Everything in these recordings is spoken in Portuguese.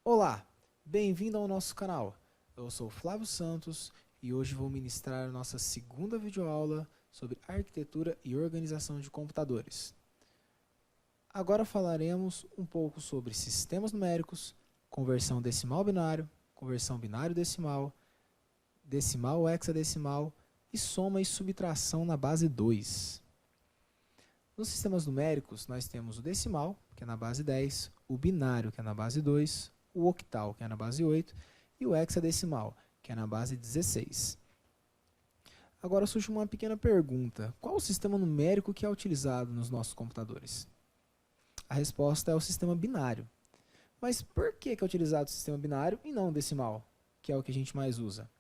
Olá, bem-vindo ao nosso canal. Eu sou Flávio Santos e hoje vou ministrar a nossa segunda videoaula sobre arquitetura e organização de computadores. Agora falaremos um pouco sobre sistemas numéricos, conversão decimal-binário, conversão binário-decimal, decimal hexadecimal e soma e subtração na base 2. Nos sistemas numéricos, nós temos o decimal, que é na base 10, o binário, que é na base 2, o octal, que é na base 8, e o hexadecimal, que é na base 16. Agora surge uma pequena pergunta. Qual o sistema numérico que é utilizado nos nossos computadores? A resposta é o sistema binário. Mas por que é utilizado o sistema binário e não o decimal, que é o que a gente mais usa?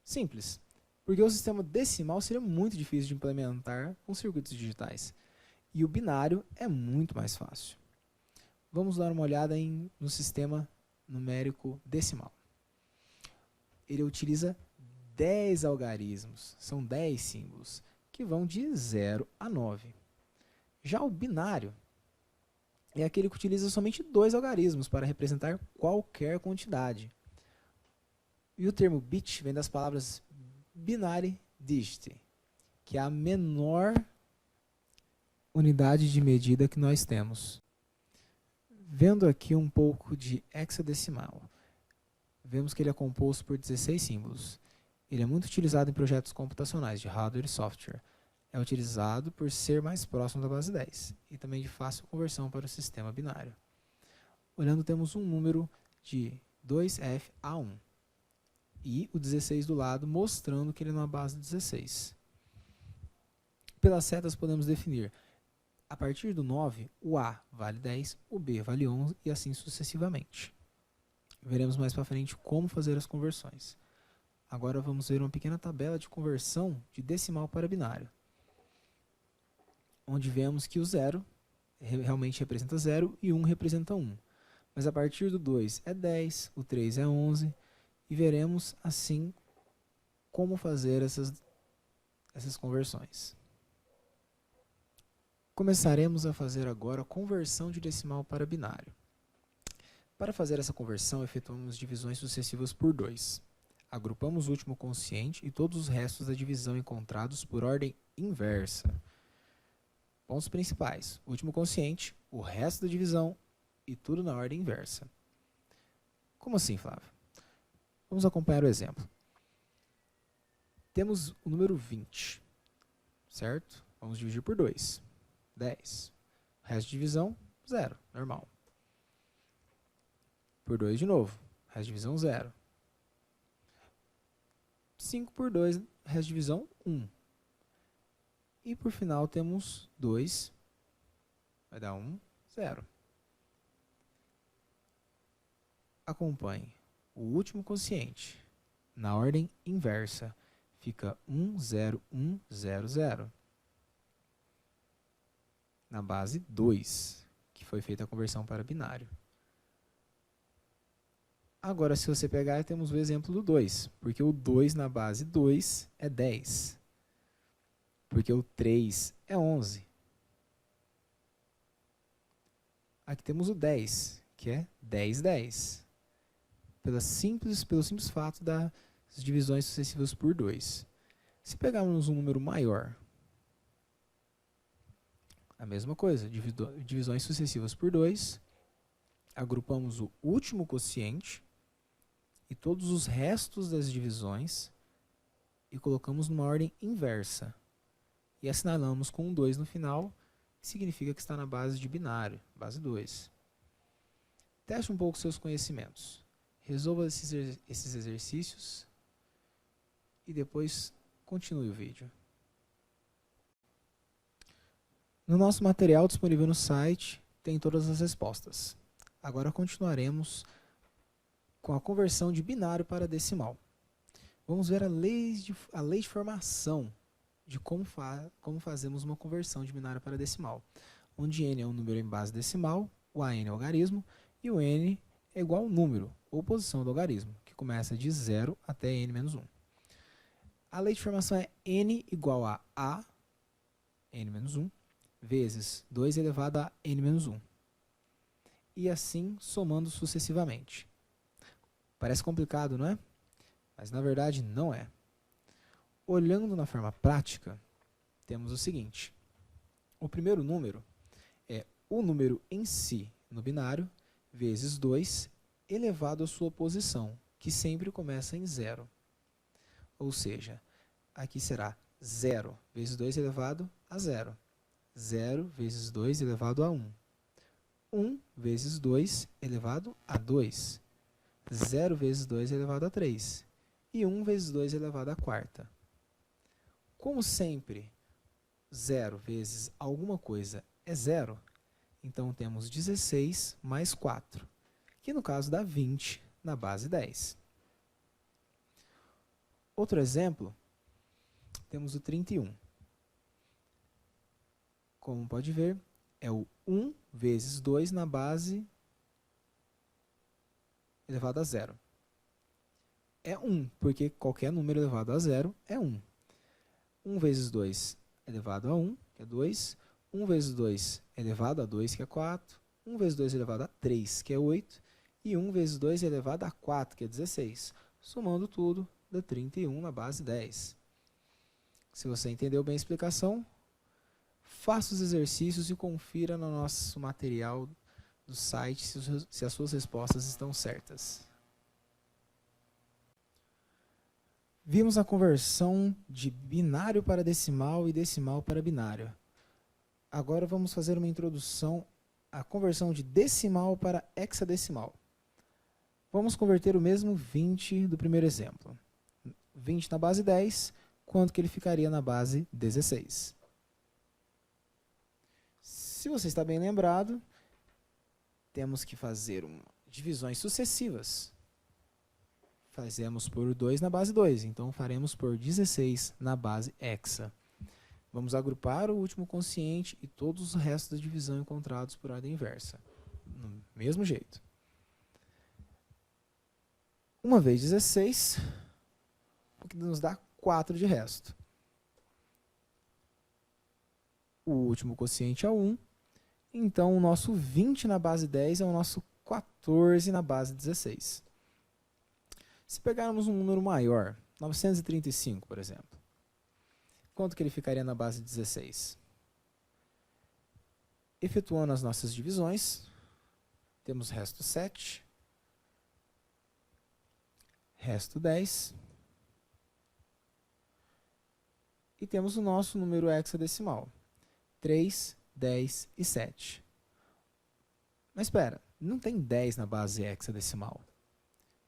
Simples. Porque o sistema decimal seria muito difícil de implementar com circuitos digitais. E o binário é muito mais fácil. Vamos dar uma olhada no sistema numérico decimal. Ele utiliza 10 algarismos, são 10 símbolos, que vão de 0 a 9. Já o binário é aquele que utiliza somente 2 algarismos para representar qualquer quantidade. E o termo bit vem das palavras binary digit, que é a menor unidade de medida que nós temos. Vendo aqui um pouco de hexadecimal, vemos que ele é composto por 16 símbolos. Ele é muito utilizado em projetos computacionais de hardware e software. É utilizado por ser mais próximo da base 10 e também de fácil conversão para o sistema binário. Olhando, temos um número de 2F a 1 e o 16 do lado, mostrando que ele é na base 16. Pelas setas podemos definir: a partir do 9, o A vale 10, o B vale 11 e assim sucessivamente. Veremos mais para frente como fazer as conversões. Agora vamos ver uma pequena tabela de conversão de decimal para binário, onde vemos que o 0 realmente representa 0 e 1 representa 1. Mas a partir do 2 é 10, o 3 é 11 e veremos assim como fazer essas conversões. Começaremos a fazer agora a conversão de decimal para binário. Para fazer essa conversão, efetuamos divisões sucessivas por 2. Agrupamos o último quociente e todos os restos da divisão encontrados por ordem inversa. Pontos principais: o último quociente, o resto da divisão e tudo na ordem inversa. Como assim, Flávio? Vamos acompanhar o exemplo. Temos o número 20, certo? Vamos dividir por 2. 10. O resto de divisão, 0, normal. Por 2 de novo, resto de divisão 0. 5 por 2, resto de divisão 1. E por final temos 2, vai dar 1, 0. Acompanhe o último quociente na ordem inversa, fica 1, 0, 1, 0, 0. Na base 2, que foi feita a conversão para binário. Agora, se você pegar, temos o exemplo do 2, porque o 2 na base 2 é 10, porque o 3 é 11. Aqui temos o 10, que é 10, 10, pelo simples fato das divisões sucessivas por 2. Se pegarmos um número maior, a mesma coisa, divisões sucessivas por 2, agrupamos o último quociente e todos os restos das divisões e colocamos numa ordem inversa. E assinalamos com um 2 no final, que significa que está na base de binário, base 2. Teste um pouco seus conhecimentos. Resolva esses exercícios e depois continue o vídeo. No nosso material disponível no site, tem todas as respostas. Agora continuaremos com a conversão de binário para decimal. Vamos ver a lei de formação de como fazemos uma conversão de binário para decimal, onde n é um número em base decimal, o AN é o algarismo, e o n é igual ao número, ou posição do algarismo, que começa de 0 até n-1. A lei de formação é n igual a n-1, vezes 2 elevado a n-1. E assim somando sucessivamente. Parece complicado, não é? Mas na verdade não é. Olhando na forma prática, temos o seguinte. O primeiro número é o número em si no binário vezes 2 elevado à sua posição, que sempre começa em 0. Ou seja, aqui será 0 vezes 2 elevado a 0. 0 vezes 2 elevado a 1. 1 vezes 2 elevado a 2. 0 vezes 2 elevado a 3. E 1 vezes 2 elevado à quarta. Como sempre, 0 vezes alguma coisa é 0, então temos 16 mais 4, que no caso dá 20 na base 10. Outro exemplo, temos o 31. Como pode ver, é o 1 vezes 2 na base elevado a 0. É 1, porque qualquer número elevado a 0 é 1. 1 vezes 2 elevado a 1, que é 2. 1 vezes 2 elevado a 2, que é 4. 1 vezes 2 elevado a 3, que é 8. E 1 vezes 2 elevado a 4, que é 16. Somando tudo, dá 31 na base 10. Se você entendeu bem a explicação, faça os exercícios e confira no nosso material do site se as suas respostas estão certas. Vimos a conversão de binário para decimal e decimal para binário. Agora vamos fazer uma introdução à conversão de decimal para hexadecimal. Vamos converter o mesmo 20 do primeiro exemplo. 20 na base 10, quanto que ele ficaria na base 16? Se você está bem lembrado, temos que fazer divisões sucessivas. Fazemos por 2 na base 2, então faremos por 16 na base hexa. Vamos agrupar o último quociente e todos os restos da divisão encontrados por ordem inversa. No mesmo jeito. 1 vezes 16, o que nos dá 4 de resto. O último quociente é 1, então o nosso 20 na base 10 é o nosso 14 na base 16. Se pegarmos um número maior, 935, por exemplo, quanto que ele ficaria na base 16? Efetuando as nossas divisões, temos resto 7, resto 10, e temos o nosso número hexadecimal, 3, 10 e 7. Mas espera, não tem 10 na base hexadecimal.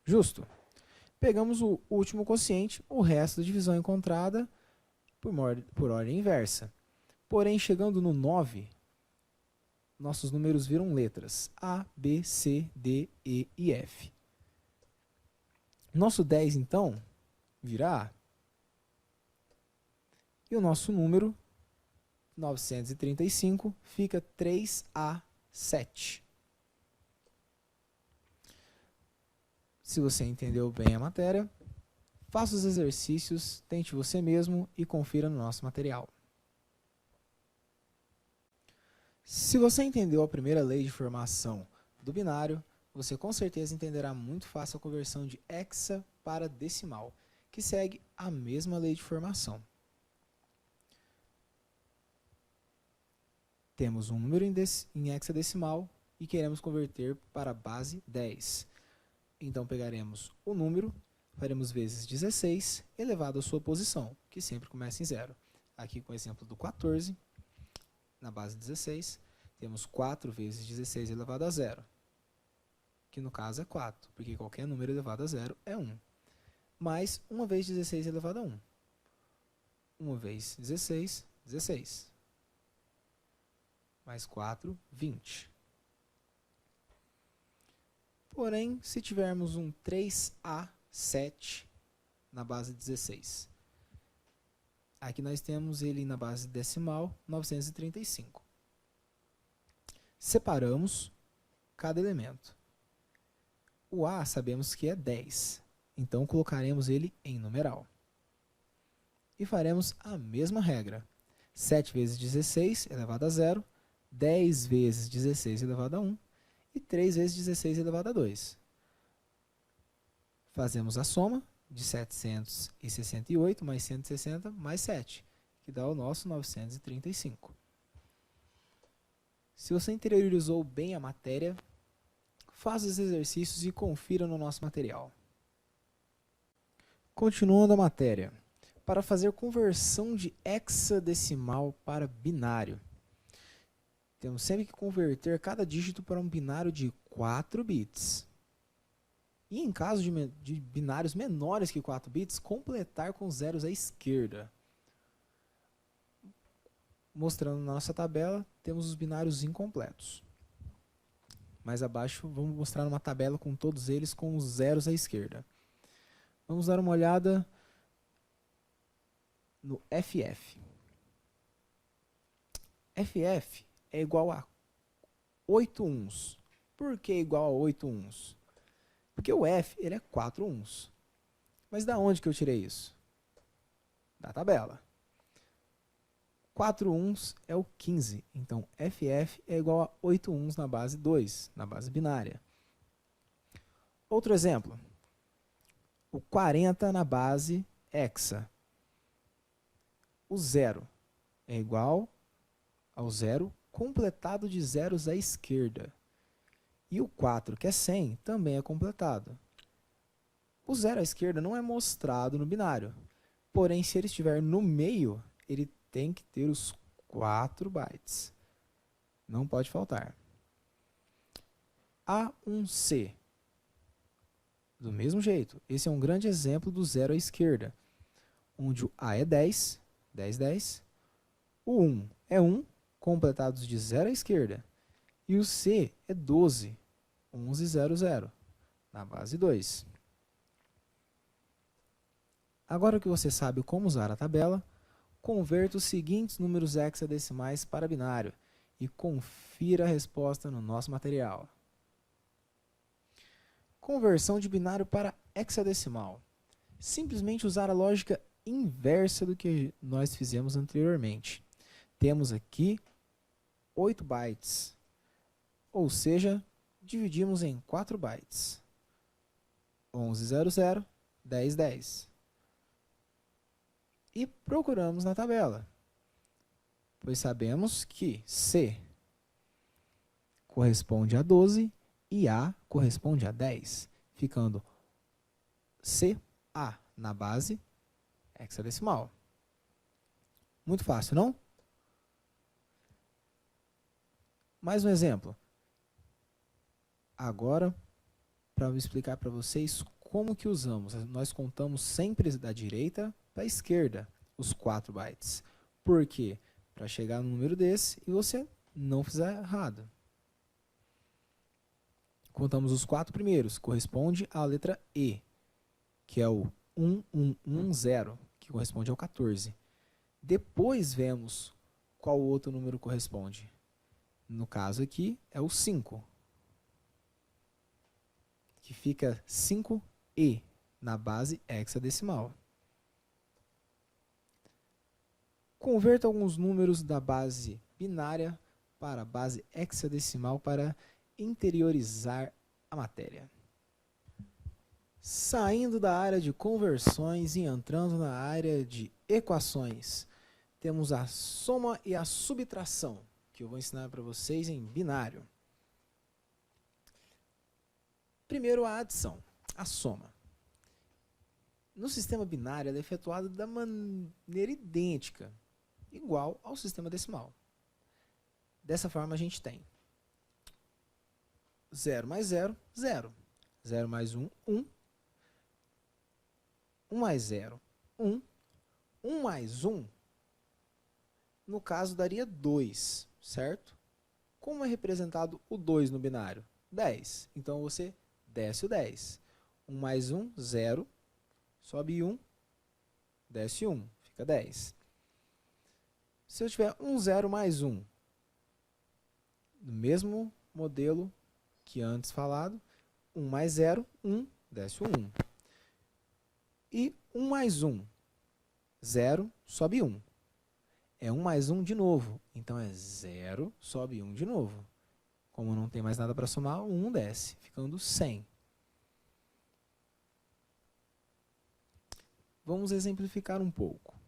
Justo? Pegamos o último quociente, o resto da divisão encontrada, por ordem inversa. Porém, chegando no 9, nossos números viram letras A, B, C, D, E e F. Nosso 10, então, vira A. E o nosso número, 935, fica 3A7. Se você entendeu bem a matéria, faça os exercícios, tente você mesmo e confira no nosso material. Se você entendeu a primeira lei de formação do binário, você com certeza entenderá muito fácil a conversão de hexa para decimal, que segue a mesma lei de formação. Temos um número em hexadecimal e queremos converter para a base 10. Então pegaremos o número, faremos vezes 16 elevado à sua posição, que sempre começa em 0. Aqui com o exemplo do 14, na base 16, temos 4 vezes 16 elevado a 0, que no caso é 4, porque qualquer número elevado a 0 é 1. Mais 1 vezes 16 elevado a 1. 1 vezes 16, 16. Mais 4, 20. Porém, se tivermos um 3A7 na base 16, aqui nós temos ele na base decimal 935. Separamos cada elemento. O A sabemos que é 10, então colocaremos ele em numeral. E faremos a mesma regra. 7 vezes 16 elevado a 0, 10 vezes 16 elevado a 1, e 3 vezes 16 elevado a 2. Fazemos a soma de 768 mais 160 mais 7, que dá o nosso 935. Se você interiorizou bem a matéria, faça os exercícios e confira no nosso material. Continuando a matéria. Para fazer conversão de hexadecimal para binário, temos sempre que converter cada dígito para um binário de 4 bits. E em caso de binários menores que 4 bits, completar com zeros à esquerda. Mostrando na nossa tabela, temos os binários incompletos. Mais abaixo, vamos mostrar uma tabela com todos eles com os zeros à esquerda. Vamos dar uma olhada no FF. FF é igual a 8 uns. Por que igual a 8 uns? Porque o F ele é 4 uns. Mas da onde que eu tirei isso? Da tabela. 4 uns é o 15. Então, FF é igual a 8 uns na base 2, na base binária. Outro exemplo. O 40 na base hexa. O 0 é igual ao 0 completado de zeros à esquerda. E o 4, que é 100, também é completado. O 0 à esquerda não é mostrado no binário. Porém, se ele estiver no meio, ele tem que ter os 4 bytes. Não pode faltar. A1C. Do mesmo jeito, esse é um grande exemplo do 0 à esquerda, onde o A é 10, 10, 10. O 1 é 1, completados de 0 à esquerda. E o C é 12, 11, 0, 0, na base 2. Agora que você sabe como usar a tabela, converta os seguintes números hexadecimais para binário e confira a resposta no nosso material. Conversão de binário para hexadecimal. Simplesmente usar a lógica inversa do que nós fizemos anteriormente. Temos aqui 8 bytes, ou seja, dividimos em 4 bytes. 1100, 1010. E procuramos na tabela, pois sabemos que C corresponde a 12 e A corresponde a 10, ficando CA na base hexadecimal. Muito fácil, não? Mais um exemplo. Agora, para eu explicar para vocês como que usamos. Nós contamos sempre da direita para a esquerda os 4 bytes. Por quê? Para chegar no número desse e você não fizer errado. Contamos os 4 primeiros, corresponde à letra E, que é o 1110, que corresponde ao 14. Depois vemos qual outro número corresponde. No caso aqui é o 5, que fica 5E na base hexadecimal. Converta alguns números da base binária para a base hexadecimal para interiorizar a matéria. Saindo da área de conversões e entrando na área de equações, temos a soma e a subtração, que eu vou ensinar para vocês em binário. Primeiro, a adição, a soma. No sistema binário, ela é efetuada da maneira idêntica, igual ao sistema decimal. Dessa forma, a gente tem 0 mais 0, 0. 0 mais 1, 1. 1 mais 0, 1. 1 mais 1, no caso, daria 2, certo? Como é representado o 2 no binário? 10. Então, você desce o 10. 1 mais 1, 0. Sobe 1, desce 1. Fica 10. Se eu tiver 1, 0 mais 1, no mesmo modelo que antes falado, 1 mais 0, 1, desce o 1. E 1 mais 1, 0, sobe 1. É 1 mais 1 de novo, então é 0, sobe 1 de novo. Como não tem mais nada para somar, o 1 desce, ficando 100. Vamos exemplificar um pouco,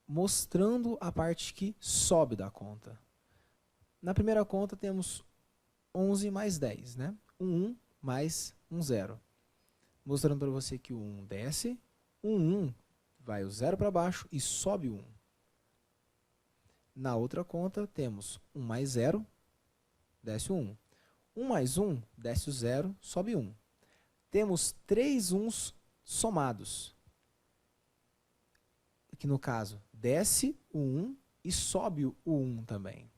mostrando a parte que sobe da conta. Na primeira conta temos 11 mais 10, né? Um 1 mais um 0. Mostrando para você que o 1 desce, um 1 vai o 0 para baixo e sobe o 1. Na outra conta temos 1 mais 0, desce o 1. 1 mais 1, desce o 0, sobe 1. Temos 3 1s somados. Que no caso, desce o 1 e sobe o 1 também.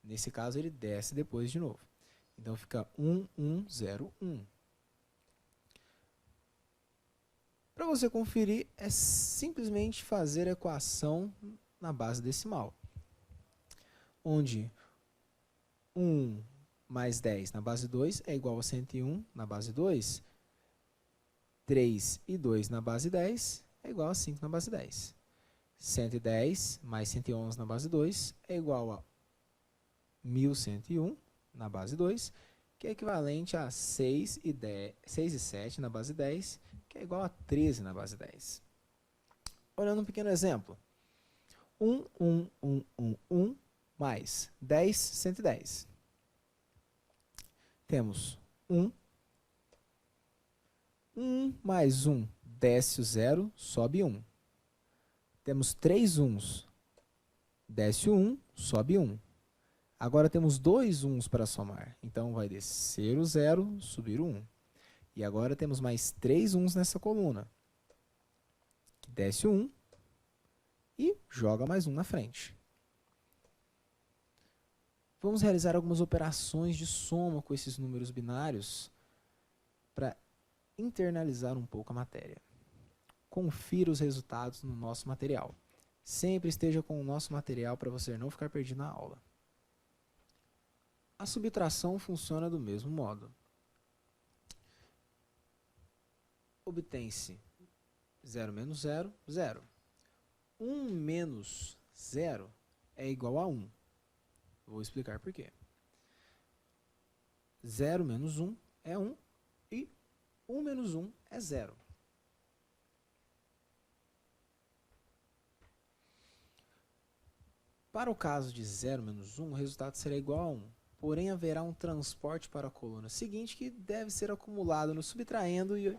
Nesse caso, ele desce depois de novo. Então, fica 1, 1, 0, 1. Para você conferir, é simplesmente fazer a equação na base decimal. Onde 1 mais 10 na base 2 é igual a 101 na base 2. 3 e 2 na base 10 é igual a 5 na base 10. 110 mais 111 na base 2 é igual a 1101 na base 2, que é equivalente a 6 e 7 na base 10, que é igual a 13 na base 10. Olhando um pequeno exemplo. 1, 1, 1, 1, 1 mais 10, 110. Temos 1. 1 mais 1, desce o 0, sobe 1. Temos 3 1s, desce o 1, sobe 1. Agora temos 2 1s para somar, então vai descer o 0, subir o 1. E agora temos mais 3 1s nessa coluna, que desce o 1 e joga mais 1 na frente. Vamos realizar algumas operações de soma com esses números binários para internalizar um pouco a matéria. Confira os resultados no nosso material. Sempre esteja com o nosso material para você não ficar perdido na aula. A subtração funciona do mesmo modo. Obtém-se 0 menos 0, 0. 1 menos 0 é igual a 1. Vou explicar por quê. 0 menos 1 é 1 e 1 menos 1 é 0. Para o caso de 0 menos 1, o resultado será igual a 1. Porém, haverá um transporte para a coluna seguinte que deve ser acumulado no subtraendo e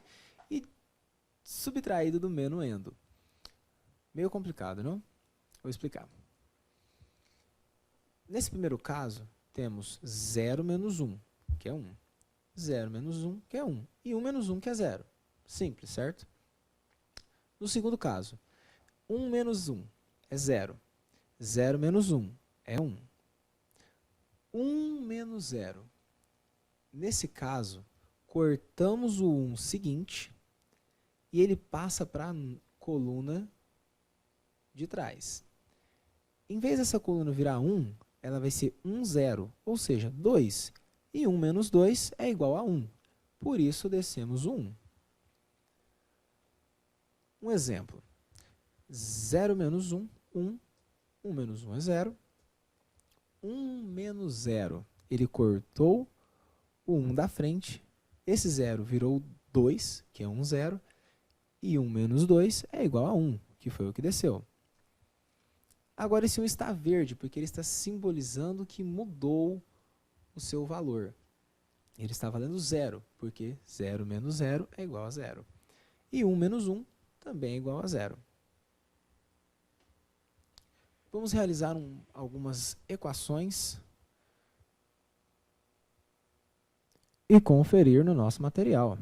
subtraído do menuendo. Meio complicado, não? Vou explicar. Nesse primeiro caso, temos 0 menos 1, que é 1. 0 menos 1, que é 1. E 1 menos 1, que é 0. Simples, certo? No segundo caso, 1 menos 1 é 0. 0 menos 1 é 1. 1 menos 0. Nesse caso, cortamos o 1 seguinte e ele passa para a coluna de trás. Em vez dessa coluna virar 1, ela vai ser 1, 0, ou seja, 2. E 1 menos 2 é igual a 1. Por isso, descemos o 1. Um exemplo. 0 menos 1, 1. 1 menos 1 é 0. 1 menos 0, ele cortou o 1 da frente. Esse 0 virou 2, que é 1, 0. E 1 menos 2 é igual a 1, que foi o que desceu. Agora esse 1 está verde, porque ele está simbolizando que mudou o seu valor. Ele está valendo 0, porque 0 menos 0 é igual a 0. E 1 menos 1 também é igual a 0. Vamos realizar algumas equações e conferir no nosso material.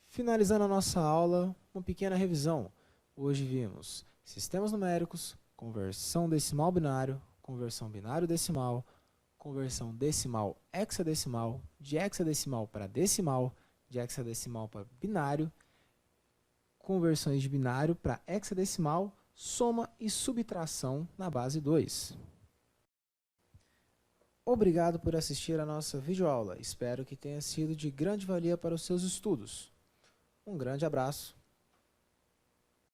Finalizando a nossa aula, uma pequena revisão. Hoje vimos sistemas numéricos, conversão decimal binário, conversão binário decimal, conversão decimal hexadecimal, de hexadecimal para decimal, de hexadecimal para binário, conversões de binário para hexadecimal, soma e subtração na base 2. Obrigado por assistir a nossa videoaula. Espero que tenha sido de grande valia para os seus estudos. Um grande abraço.